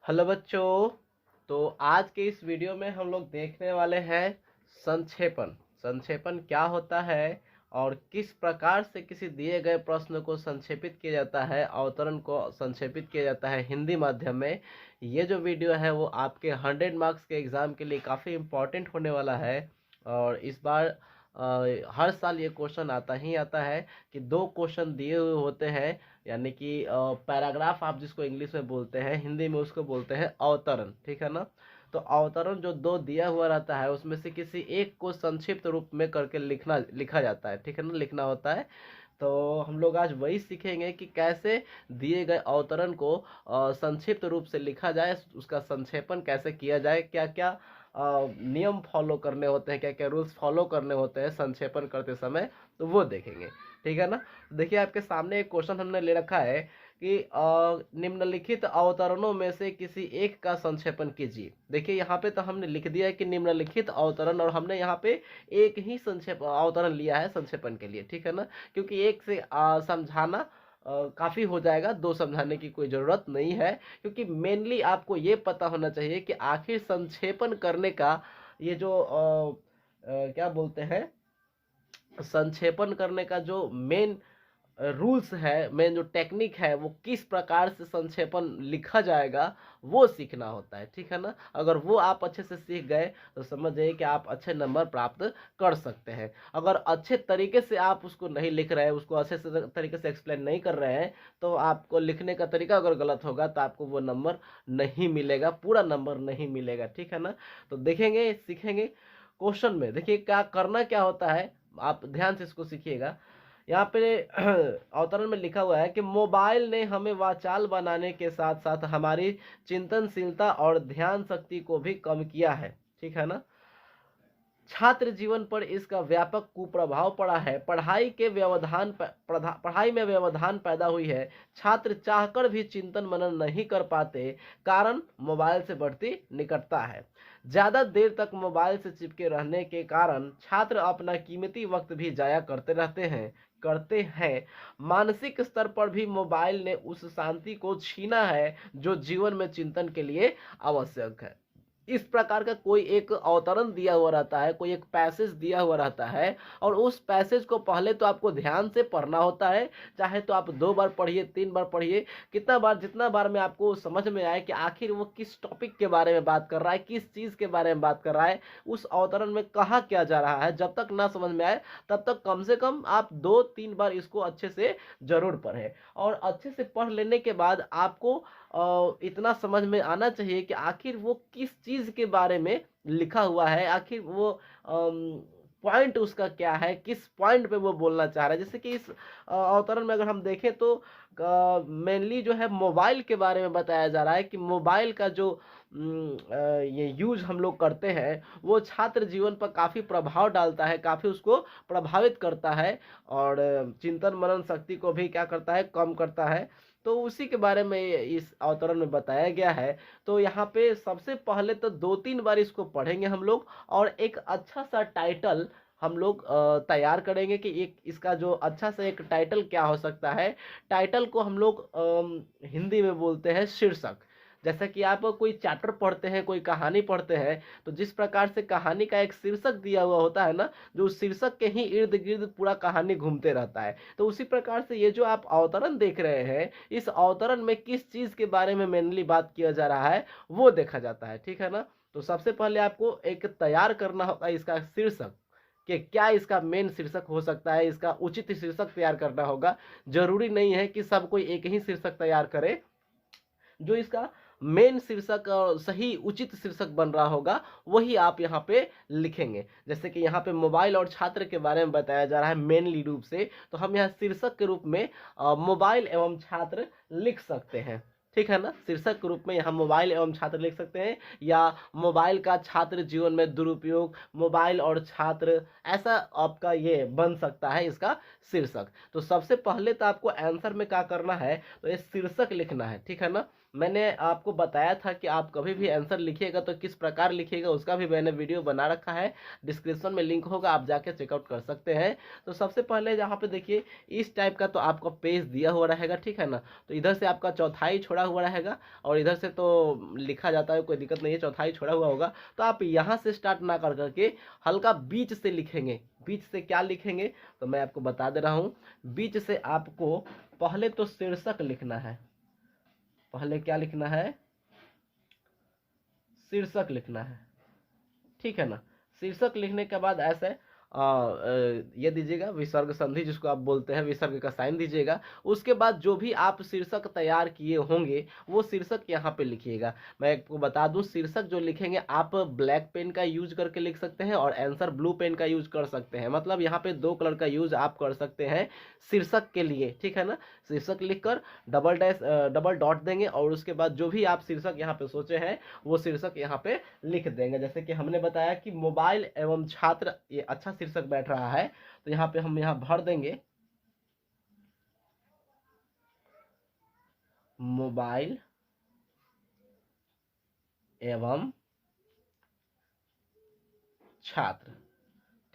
Hello बच्चों। तो आज के इस वीडियो में हम लोग देखने वाले हैं संक्षेपण। संक्षेपण क्या होता है और किस प्रकार से किसी दिए गए प्रश्न को संक्षेपित किया जाता है, अवतरण को संक्षेपित किया जाता है हिंदी माध्यम में। ये जो वीडियो है वो आपके 100 मार्क्स के एग्ज़ाम के लिए काफ़ी इम्पोर्टेंट होने वाला है। और इस बार हर साल ये क्वेश्चन आता ही आता है कि दो क्वेश्चन दिए हुए होते हैं, यानी कि पैराग्राफ आप जिसको इंग्लिश में बोलते हैं, हिंदी में उसको बोलते हैं अवतरण, ठीक है ना। तो अवतरण जो दो दिया हुआ रहता है उसमें से किसी एक को संक्षिप्त रूप में करके लिखा जाता है, ठीक है ना, लिखना होता है। तो हम लोग आज वही सीखेंगे कि कैसे दिए गए अवतरण को संक्षिप्त रूप से लिखा जाए, उसका संक्षेपण कैसे किया जाए, क्या क्या नियम फॉलो करने होते हैं, क्या क्या रूल्स फॉलो करने होते हैं संक्षेपण करते समय, तो वो देखेंगे, ठीक है ना। देखिए आपके सामने एक क्वेश्चन हमने ले रखा है कि निम्नलिखित अवतरणों में से किसी एक का संक्षेपण कीजिए। देखिए यहाँ पे तो हमने लिख दिया है कि निम्नलिखित अवतरण, और हमने यहाँ पे एक ही संक्षेप अवतरण लिया है संक्षेपण के लिए, ठीक है ना, क्योंकि एक से समझाना काफ़ी हो जाएगा, दो समझाने की कोई ज़रूरत नहीं है। क्योंकि मेनली आपको ये पता होना चाहिए कि आखिर संक्षेपण करने का ये जो क्या बोलते हैं, संक्षेपण करने का जो मेन रूल्स है, मेन जो टेक्निक है, वो किस प्रकार से संक्षेपण लिखा जाएगा वो सीखना होता है, ठीक है ना। अगर वो आप अच्छे से सीख गए तो समझ जाइए कि आप अच्छे नंबर प्राप्त कर सकते हैं। अगर अच्छे तरीके से आप उसको नहीं लिख रहे हैं, उसको अच्छे से तरीके से एक्सप्लेन नहीं कर रहे हैं, तो आपको लिखने का तरीका अगर गलत होगा तो आपको वो नंबर नहीं मिलेगा, पूरा नंबर नहीं मिलेगा, ठीक है ना। तो देखेंगे, सीखेंगे। क्वेश्चन में देखिए क्या करना क्या होता है, आप ध्यान से इसको सीखिएगा। यहाँ पे अवतरण में लिखा हुआ है कि मोबाइल ने हमें वाचाल बनाने के साथ साथ हमारी चिंतनशीलता और ध्यान शक्ति को भी कम किया है, ठीक है ना। छात्र जीवन पर इसका व्यापक कुप्रभाव पड़ा है। पढ़ाई में व्यवधान पैदा हुई है। छात्र चाहकर भी चिंतन मनन नहीं कर पाते, कारण मोबाइल से बढ़ती निकटता है। ज्यादा देर तक मोबाइल से चिपके रहने के कारण छात्र अपना कीमती वक्त भी जाया करते हैं। मानसिक स्तर पर भी मोबाइल ने उस शांति को छीना है जो जीवन में चिंतन के लिए आवश्यक है। इस प्रकार का कोई एक अवतरण दिया हुआ रहता है, कोई एक पैसेज दिया हुआ रहता है, और उस पैसेज को पहले तो आपको ध्यान से पढ़ना होता है। चाहे तो आप 2 बार पढ़िए, 3 बार पढ़िए, कितना बार, जितना बार में आपको समझ में आए कि आखिर वो किस टॉपिक के बारे में बात कर रहा है, किस चीज़ के बारे में बात कर रहा है, उस अवतरण में कहा क्या जा रहा है, जब तक ना समझ में आए तब तक कम से कम आप 2-3 बार इसको अच्छे से जरूर पढ़ें। और अच्छे से पढ़ लेने के बाद आपको इतना समझ में आना चाहिए कि आखिर वो किस चीज़ के बारे में लिखा हुआ है, आखिर वो पॉइंट उसका क्या है, किस पॉइंट पे वो बोलना चाह रहा है। जैसे कि इस अवतरण में अगर हम देखें तो मेनली जो है मोबाइल के बारे में बताया जा रहा है कि मोबाइल का जो ये यूज हम लोग करते हैं वो छात्र जीवन पर काफ़ी प्रभाव डालता है, काफ़ी उसको प्रभावित करता है, और चिंतन मनन शक्ति को भी क्या करता है, कम करता है। तो उसी के बारे में इस अवतरण में बताया गया है। तो यहाँ पे सबसे पहले तो 2-3 बार इसको पढ़ेंगे हम लोग, और एक अच्छा सा टाइटल हम लोग तैयार करेंगे कि एक इसका जो अच्छा सा एक टाइटल क्या हो सकता है। टाइटल को हम लोग हिंदी में बोलते हैं शीर्षक। जैसा कि आप कोई चैप्टर पढ़ते हैं, कोई कहानी पढ़ते हैं, तो जिस प्रकार से कहानी का एक शीर्षक दिया हुआ होता है ना, जो उस शीर्षक के ही इर्द गिर्द पूरा कहानी घूमते रहता है, तो उसी प्रकार से ये जो आप अवतरण देख रहे हैं, इस अवतरण में किस चीज़ के बारे में मेनली बात किया जा रहा है वो देखा जाता है, ठीक है ना। तो सबसे पहले आपको एक तैयार करना होगा इसका शीर्षक, कि क्या इसका मेन शीर्षक हो सकता है, इसका उचित शीर्षक तैयार करना होगा। जरूरी नहीं है कि सब कोई एक ही शीर्षक तैयार करे, जो इसका मेन शीर्षक और सही उचित शीर्षक बन रहा होगा वही आप यहाँ पे लिखेंगे। जैसे कि यहाँ पे मोबाइल और छात्र के बारे में बताया जा रहा है मेनली रूप से, तो हम यहाँ शीर्षक के रूप में मोबाइल एवं छात्र लिख सकते हैं, ठीक है ना। शीर्षक के रूप में यहाँ मोबाइल एवं छात्र लिख सकते हैं, या मोबाइल का छात्र जीवन में दुरुपयोग, मोबाइल और छात्र, ऐसा आपका ये बन सकता है इसका शीर्षक। तो सबसे पहले तो आपको आंसर में क्या करना है, तो ये शीर्षक लिखना है, ठीक है ना। मैंने आपको बताया था कि आप कभी भी आंसर लिखिएगा तो किस प्रकार लिखिएगा, उसका भी मैंने वीडियो बना रखा है, डिस्क्रिप्शन में लिंक होगा, आप जाके चेकआउट कर सकते हैं। तो सबसे पहले यहाँ पे देखिए इस टाइप का तो आपका पेज दिया हुआ रहेगा, ठीक है ना। तो इधर से आपका चौथाई छोड़ा छोड़ा हुआ रहेगा और इधर से तो लिखा जाता है, कोई दिक्कत नहीं है, चौथाई छोड़ा हुआ होगा। तो आप यहाँ से स्टार्ट ना कर करके हल्का बीच से लिखेंगे। बीच से क्या लिखेंगे तो मैं आपको बता दे रहा हूँ। बीच से आपको पहले तो शीर्षक लिखना है। पहले क्या लिखना है? शीर्षक लिखना है, ठीक है ना। शीर्षक लिखने के बाद ऐसे ये दीजिएगा विसर्ग संधि जिसको आप बोलते हैं, विसर्ग का साइन दीजिएगा। उसके बाद जो भी आप शीर्षक तैयार किए होंगे वो शीर्षक यहाँ पे लिखिएगा। मैं आपको बता दूं, शीर्षक जो लिखेंगे आप ब्लैक पेन का यूज करके लिख सकते हैं और आंसर ब्लू पेन का यूज कर सकते हैं। मतलब यहाँ पे 2 कलर का यूज आप कर सकते हैं शीर्षक के लिए, ठीक है ना। शीर्षक लिखकर डबल डॉट देंगे और उसके बाद जो भी आप शीर्षक यहाँ पे सोचे हैं वो शीर्षक यहाँ पे लिख देंगे। जैसे कि हमने बताया कि मोबाइल एवं छात्र, ये अच्छा शीर्षक बैठ रहा है, तो यहाँ पे हम यहाँ भर देंगे मोबाइल एवं छात्र,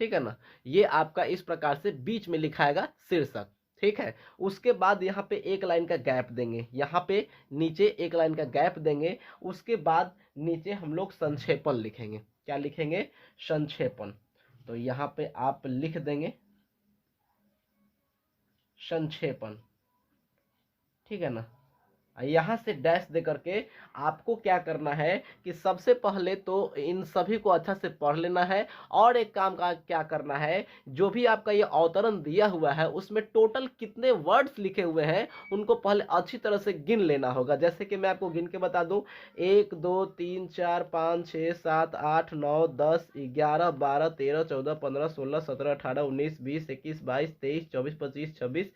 ठीक है ना। ये आपका इस प्रकार से बीच में लिखाएगा शीर्षक, ठीक है। उसके बाद यहाँ पे एक लाइन का गैप देंगे, यहाँ पे नीचे एक लाइन का गैप देंगे। उसके बाद नीचे हम लोग संक्षेपण लिखेंगे। क्या लिखेंगे? संक्षेपण। तो यहाँ पे आप लिख देंगे संक्षेपण, ठीक है ना। यहाँ से डैश दे करके आपको क्या करना है कि सबसे पहले तो इन सभी को अच्छा से पढ़ लेना है। और एक काम का क्या करना है, जो भी आपका ये अवतरण दिया हुआ है उसमें टोटल कितने वर्ड्स लिखे हुए हैं उनको पहले अच्छी तरह से गिन लेना होगा। जैसे कि मैं आपको गिन के बता दूं, 1 2 3 4 5 6 7 8 9 10 11 12 13 14 15 16 17 18 19 20 21 22 23 24 25 26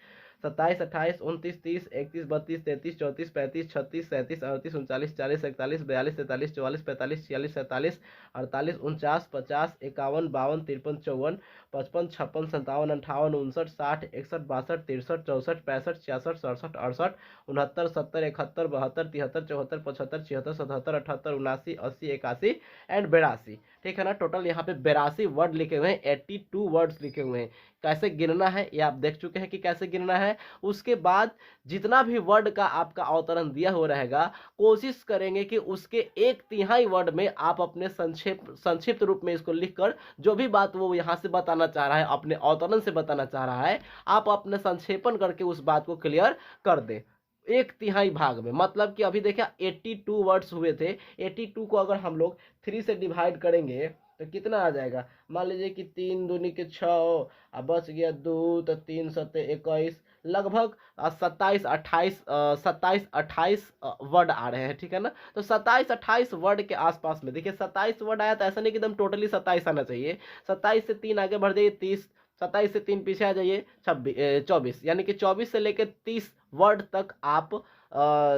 27 28 29 30 31 32 33 34 35 36 37 38 39 40 41 42 43 44 45 46 47 48 49 50 51 52 53 54 55 56 57 58 59 60 61 62 63 64 65 66 67 68 69 70 71 72 73 74 75 76 77 78 79 80 81 एंड 82, ठीक है ना। टोटल यहाँ पे 82 वर्ड लिखे हुए हैं, 82 वर्ड्स लिखे हुए हैं। कैसे गिनना है ये आप देख चुके हैं कि कैसे गिनना है। उसके बाद जितना भी वर्ड का आपका अवतरण दिया हो रहेगा, कोशिश करेंगे कि उसके 1/3 वर्ड में आप अपने संक्षिप्त रूप में इसको लिखकर जो भी बात वो यहाँ से बताना चाह रहा है, अपने अवतरण से बताना चाह रहा है, आप अपने संक्षेपण करके उस बात को क्लियर कर दें 1/3 भाग में। मतलब कि अभी देखिए 82 वर्ड्स हुए थे, 82 को अगर हम लोग 3 से डिवाइड करेंगे तो कितना आ जाएगा। मान लीजिए कि 3 दूनी के 6, अब बच गया 2, तो 3 सत्ते 21, लगभग 27-28 वर्ड आ रहे हैं, ठीक है ना। तो 27-28 वर्ड के आसपास में देखिए 27 वर्ड आया, तो ऐसा नहीं कि एकदम टोटली 27 आना चाहिए। 27 से 3 आगे बढ़ जाइए 30, 27 से 3 पीछे आ जाइए 24, यानी कि 24 से लेकर 30 वर्ड तक आप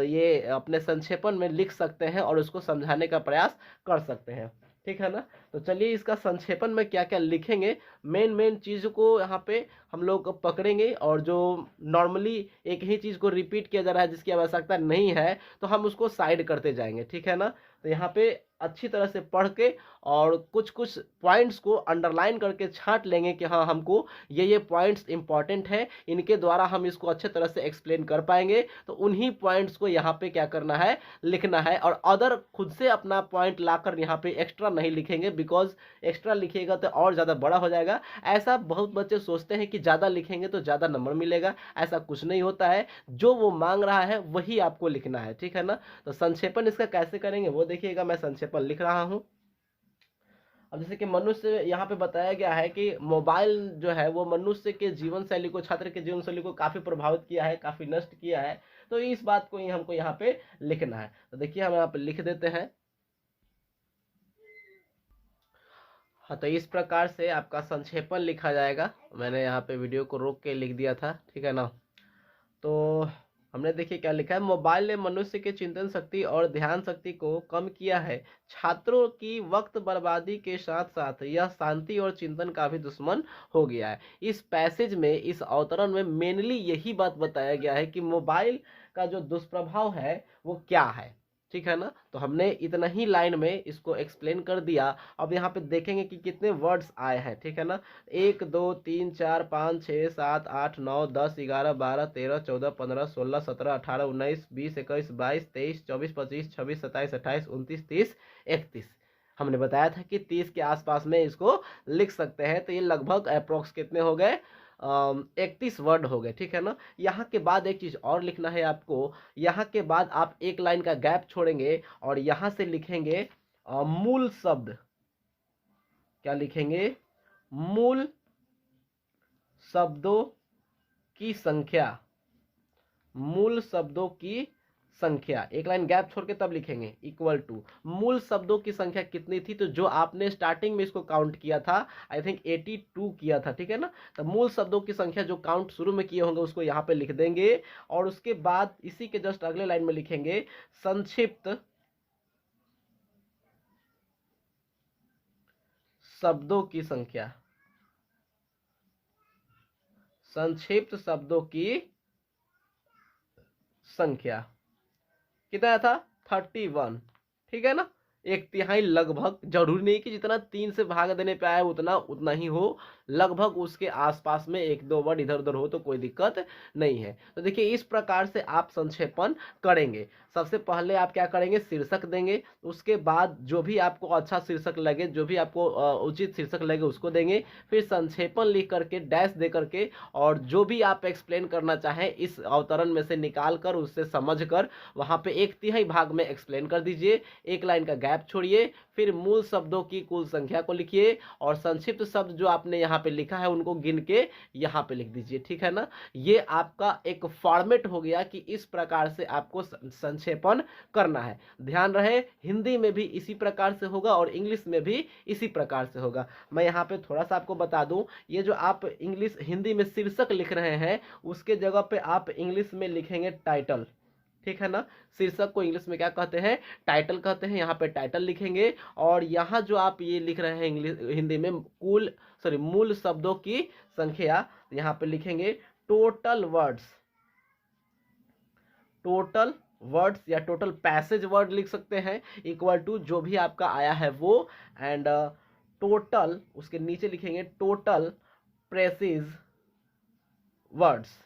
ये अपने संक्षेपण में लिख सकते हैं और उसको समझाने का प्रयास कर सकते हैं, ठीक है ना। तो चलिए इसका संक्षेपण में क्या क्या लिखेंगे, मेन चीज़ को यहाँ पे हम लोग पकड़ेंगे। और जो नॉर्मली एक ही चीज़ को रिपीट किया जा रहा है जिसकी आवश्यकता नहीं है, तो हम उसको साइड करते जाएंगे, ठीक है ना। तो यहाँ पे अच्छी तरह से पढ़ के और कुछ कुछ पॉइंट्स को अंडरलाइन करके छांट लेंगे कि हाँ हमको ये पॉइंट्स इंपॉर्टेंट है, इनके द्वारा हम इसको अच्छे तरह से एक्सप्लेन कर पाएंगे। तो उन्हीं पॉइंट्स को यहाँ पे क्या करना है, लिखना है। और अदर खुद से अपना पॉइंट लाकर यहाँ पे एक्स्ट्रा नहीं लिखेंगे, बिकॉज एक्स्ट्रा लिखिएगा तो और ज़्यादा बड़ा हो जाएगा। ऐसा बहुत बच्चे सोचते हैं कि ज़्यादा लिखेंगे तो ज़्यादा नंबर मिलेगा, ऐसा कुछ नहीं होता है। जो वो मांग रहा है वही आपको लिखना है, ठीक है ना। तो संक्षेपण इसका कैसे करेंगे वो देखिएगा, मैं संक्षेपण लिख रहा हूँ। अब जैसे कि मनुष्य, यहाँ पे बताया गया है कि मोबाइल जो है वो मनुष्य के जीवन शैली को, छात्र के जीवन शैली को काफ़ी प्रभावित किया है, काफ़ी नष्ट किया है। तो इस बात को ही हमको यहाँ पे लिखना है। तो देखिए हम यहाँ पे लिख देते हैं। हाँ, तो इस प्रकार से आपका संक्षेपण लिखा जाएगा। मैंने यहाँ पे वीडियो को रोक के लिख दिया था, ठीक है ना। तो हमने देखिए क्या लिखा है, मोबाइल ने मनुष्य के चिंतन शक्ति और ध्यान शक्ति को कम किया है। छात्रों की वक्त बर्बादी के साथ साथ यह शांति और चिंतन का भी दुश्मन हो गया है। इस पैसेज में, इस अवतरण में मेनली यही बात बताया गया है कि मोबाइल का जो दुष्प्रभाव है वो क्या है। ठीक है ना। तो हमने इतना ही लाइन में इसको एक्सप्लेन कर दिया। अब यहाँ पे देखेंगे कि कितने वर्ड्स आए हैं, ठीक है ना। 1 2 3 4 5 6 7 8 9 10 11 12 13 14 15 16 17 18 19 20 21 22 23 24 25 26 27 28 29 30 हमने बताया था कि 30 के आसपास में इसको लिख सकते हैं। तो ये लगभग अप्रोक्स कितने हो गए, 31 वर्ड हो गए, ठीक है ना। यहाँ के बाद एक चीज और लिखना है आपको। यहाँ के बाद आप एक लाइन का गैप छोड़ेंगे और यहाँ से लिखेंगे मूल शब्द। क्या लिखेंगे, मूल शब्दों की संख्या। मूल शब्दों की संख्या, एक लाइन गैप छोड़ के तब लिखेंगे इक्वल टू मूल शब्दों की संख्या कितनी थी। तो जो आपने स्टार्टिंग में इसको काउंट किया था, आई थिंक 82 किया था, ठीक है ना। तो मूल शब्दों की संख्या जो काउंट शुरू में किए होंगे उसको यहाँ पे लिख देंगे। और उसके बाद इसी के जस्ट अगले लाइन में लिखेंगे संक्षिप्त शब्दों की संख्या। संक्षिप्त शब्दों की संख्या कितना था, 31, ठीक है ना। एक तिहाई लगभग, जरूरी नहीं कि जितना 3 से भाग देने पे आया उतना उतना ही हो, लगभग उसके आसपास में 1 2 वर्ड इधर उधर हो तो कोई दिक्कत नहीं है। तो देखिए इस प्रकार से आप संक्षेपण करेंगे। सबसे पहले आप क्या करेंगे, शीर्षक देंगे। उसके बाद जो भी आपको अच्छा शीर्षक लगे, जो भी आपको उचित शीर्षक लगे उसको देंगे। फिर संक्षेपण लिख करके डैश दे करके और जो भी आप एक्सप्लेन करना चाहें इस अवतरण में से निकाल कर उससे समझ कर वहां पे 1/3 भाग में एक्सप्लेन कर दीजिए। एक लाइन का गैप छोड़िए, फिर मूल शब्दों की कुल संख्या को लिखिए और संक्षिप्त शब्द जो आपने यहाँ पे लिखा है उनको गिन के यहाँ पे लिख दीजिए, ठीक है ना। ये आपका एक फॉर्मेट हो गया कि इस प्रकार से आपको संक्षेपण करना है। ध्यान रहे हिंदी में भी इसी प्रकार से होगा और इंग्लिश में भी इसी प्रकार से होगा। मैं यहाँ पे थोड़ा सा आपको बता दूं, ये जो आप इंग्लिश हिंदी में शीर्षक लिख रहे हैं उसके जगह पे आप इंग्लिश में लिखेंगे टाइटल, ठीक है ना। शीर्षक को इंग्लिश में क्या कहते हैं, टाइटल कहते हैं। यहाँ पे टाइटल लिखेंगे और यहाँ जो आप ये लिख रहे हैं इंग्लिश हिंदी में मूल शब्दों की संख्या, यहाँ पे लिखेंगे टोटल वर्ड्स। टोटल वर्ड्स या टोटल पैसेज वर्ड लिख सकते हैं, इक्वल टू जो भी आपका आया है वो, एंड टोटल उसके नीचे लिखेंगे टोटल प्रेसिज वर्ड्स,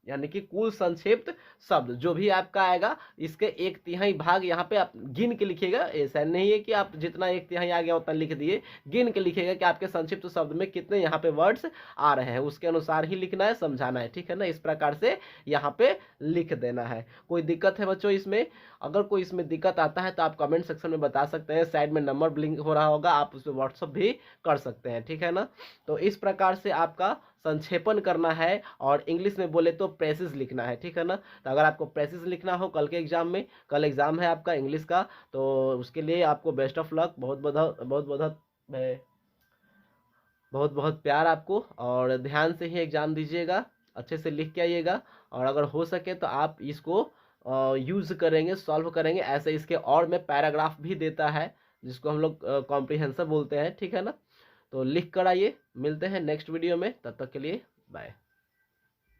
यानी कि कुल संक्षिप्त शब्द जो भी आपका आएगा इसके 1/3 भाग यहाँ पे आप गिन के लिखिएगा। ऐसा नहीं है कि आप जितना 1/3 आ गया उतना लिख दिए, गिन के लिखिएगा कि आपके संक्षिप्त शब्द में कितने यहाँ पे वर्ड्स आ रहे हैं, उसके अनुसार ही लिखना है, समझाना है, ठीक है ना। इस प्रकार से यहाँ पे लिख देना है। कोई दिक्कत है बच्चों इसमें? अगर कोई इसमें दिक्कत आता है तो आप कमेंट सेक्शन में बता सकते हैं। साइड में नंबर ब्लिंक हो रहा होगा, आप उस पर व्हाट्सअप भी कर सकते हैं, ठीक है ना। तो इस प्रकार से आपका संक्षेपण करना है और इंग्लिश में बोले तो प्रेसिस लिखना है, ठीक है ना। तो अगर आपको प्रेसिस लिखना हो कल के एग्जाम में, कल एग्जाम है आपका इंग्लिश का, तो उसके लिए आपको बेस्ट ऑफ लक, बहुत बहुत बहुत बहुत बहुत बहुत प्यार आपको। और ध्यान से ही एग्जाम दीजिएगा, अच्छे से लिख के आइएगा और अगर हो सके तो आप इसको यूज़ करेंगे, सॉल्व करेंगे। ऐसे इसके और में पैराग्राफ भी देता है जिसको हम लोग कॉम्प्रिहेंसिव बोलते हैं, ठीक है ना। तो लिख कर आइए, मिलते हैं नेक्स्ट वीडियो में, तब तक के लिए बाय।